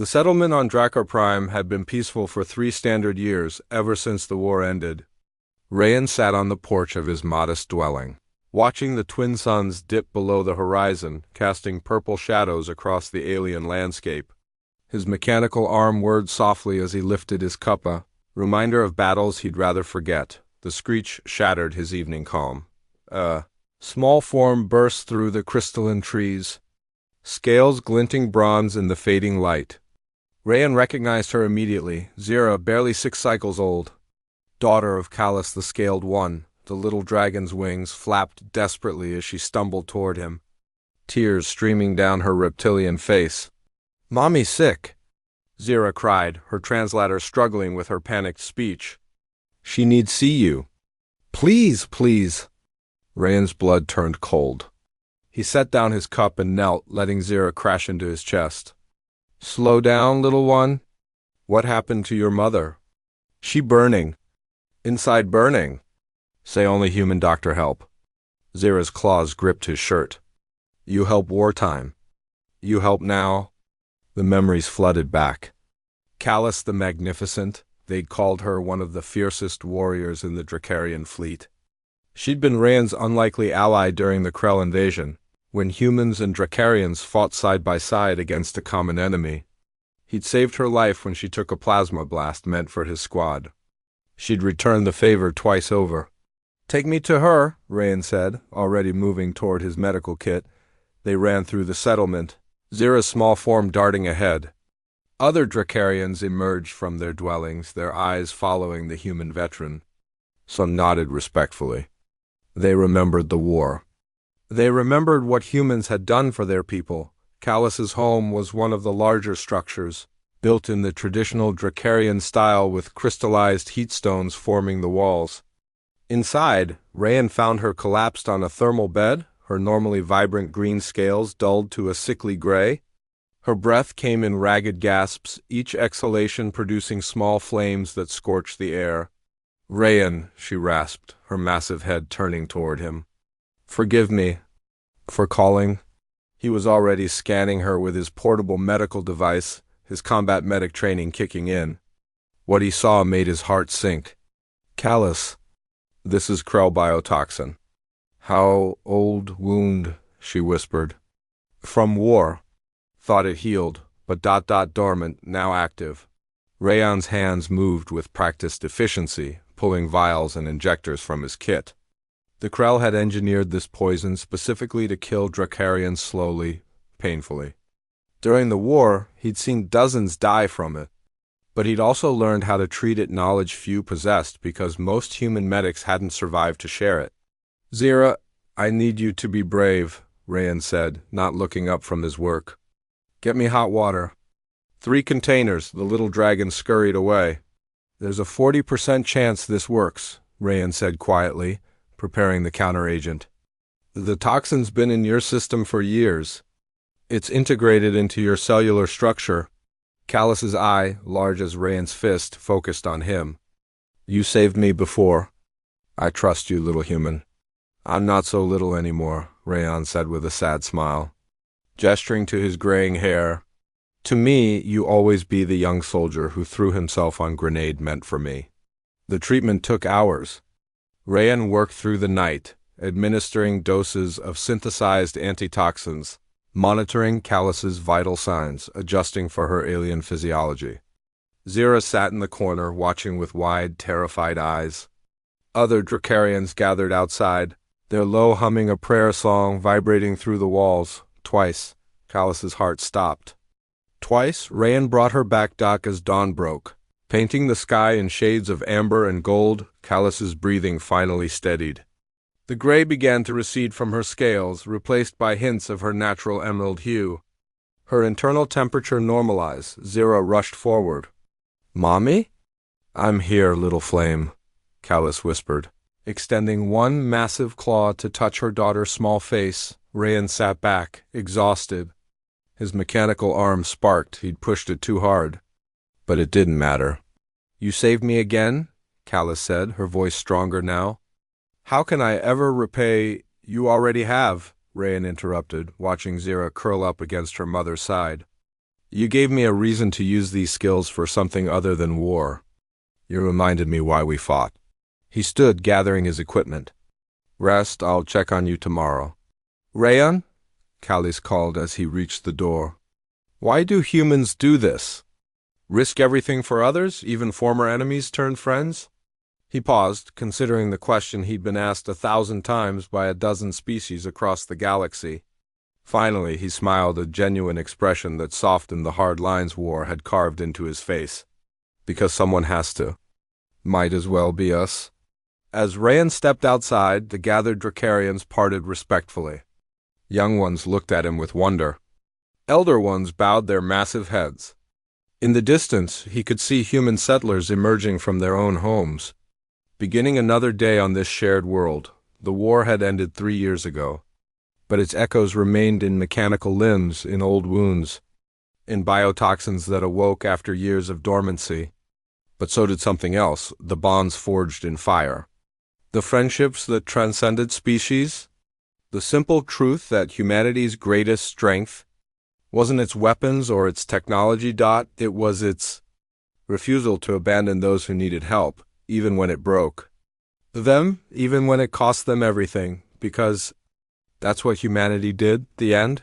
The settlement on Drakkar Prime had been peaceful for 3 standard years, ever since the war ended. Rayan sat on the porch of his modest dwelling, watching the twin suns dip below the horizon, casting purple shadows across the alien landscape. His mechanical arm whirred softly as he lifted his cuppa, reminder of battles he'd rather forget. The screech shattered his evening calm. A small form burst through the crystalline trees, scales glinting bronze in the fading light. Rayan recognized her immediately, Zira, barely 6 cycles old, daughter of Callus the Scaled One. The little dragon's wings flapped desperately as she stumbled toward him, tears streaming down her reptilian face. "Mommy's sick," Zira cried, her translator struggling with her panicked speech. "She needs see you. Please, please." Rayan's blood turned cold. He set down his cup and knelt, letting Zira crash into his chest. "Slow down, little one. What happened to your mother?" "She burning. Inside burning." "Say only human doctor help." Zira's claws gripped his shirt. "You help wartime. You help now." The memories flooded back. Callus the Magnificent, they'd called her one of the fiercest warriors in the Drakkarian fleet. She'd been Rayan's unlikely ally during the Krell invasion, when humans and Drakkarians fought side by side against a common enemy. He'd saved her life when she took a plasma blast meant for his squad. She'd returned the favor twice over. "Take me to her," Rayan said, already moving toward his medical kit. They ran through the settlement, Zira's small form darting ahead. Other Drakkarians emerged from their dwellings, their eyes following the human veteran. Some nodded respectfully. They remembered the war. They remembered what humans had done for their people. Callus's home was one of the larger structures, built in the traditional Drakkarian style with crystallized heat stones forming the walls. Inside, Rayan found her collapsed on a thermal bed, her normally vibrant green scales dulled to a sickly gray. Her breath came in ragged gasps, each exhalation producing small flames that scorched the air. "Rayan," she rasped, her massive head turning toward him. "Forgive me for calling." He was already scanning her with his portable medical device, his combat medic training kicking in. What he saw made his heart sink. "Callus, this is Krell biotoxin." "How old wound?" she whispered. "From war. Thought it healed, but dormant, now active." Rayan's hands moved with practiced efficiency, pulling vials and injectors from his kit. The Krell had engineered this poison specifically to kill Drakkarians slowly, painfully. During the war, he'd seen dozens die from it, but he'd also learned how to treat it, knowledge few possessed because most human medics hadn't survived to share it. "Zira, I need you to be brave," Rayan said, not looking up from his work. "Get me hot water." 3 containers, the little dragon scurried away. "There's a 40% chance this works," Rayan said quietly, preparing the counteragent. "The toxin's been in your system for years. It's integrated into your cellular structure." Callus's eye, large as Rayan's fist, focused on him. "You saved me before. I trust you, little human." "I'm not so little anymore," Rayan said with a sad smile, gesturing to his graying hair. "To me, you always be the young soldier who threw himself on grenade meant for me." The treatment took hours. Rayan worked through the night, administering doses of synthesized antitoxins, monitoring Callus's vital signs, adjusting for her alien physiology. Zira sat in the corner, watching with wide, terrified eyes. Other Drakkarians gathered outside, their low humming a prayer song vibrating through the walls. Twice, Callus's heart stopped. Twice, Rayan brought her back dock as dawn broke. Painting the sky in shades of amber and gold, Callus's breathing finally steadied. The gray began to recede from her scales, replaced by hints of her natural emerald hue. Her internal temperature normalized. Zira rushed forward. "Mommy?" "I'm here, little flame," Callus whispered. Extending one massive claw to touch her daughter's small face, Rayan sat back, exhausted. His mechanical arm sparked. He'd pushed it too hard. But it didn't matter. "You saved me again?" Callus said, her voice stronger now. "How can I ever repay—" "You already have," Rayan interrupted, watching Zira curl up against her mother's side. You gave me a reason to use these skills for something other than war. You reminded me why we fought. He stood, gathering his equipment. Rest, I'll check on you tomorrow. Rayan? Callis called as he reached the door. Why do humans do this? Risk everything for others, even former enemies turn friends? He paused, considering the question he'd been asked 1,000 times by a dozen species across the galaxy. Finally, he smiled, a genuine expression that softened the hard lines war had carved into his face. Because someone has to. Might as well be us. As Rayan stepped outside, the gathered Dracarians parted respectfully. Young ones looked at him with wonder. Elder ones bowed their massive heads. In the distance, he could see human settlers emerging from their own homes. Beginning another day on this shared world, the war had ended 3 years ago. But its echoes remained in mechanical limbs, in old wounds, in biotoxins that awoke after years of dormancy. But so did something else, the bonds forged in fire. The friendships that transcended species. The simple truth that humanity's greatest strength wasn't its weapons or its technology. It was its refusal to abandon those who needed help, even when it broke. Them, even when it cost them everything, because that's what humanity did, the end.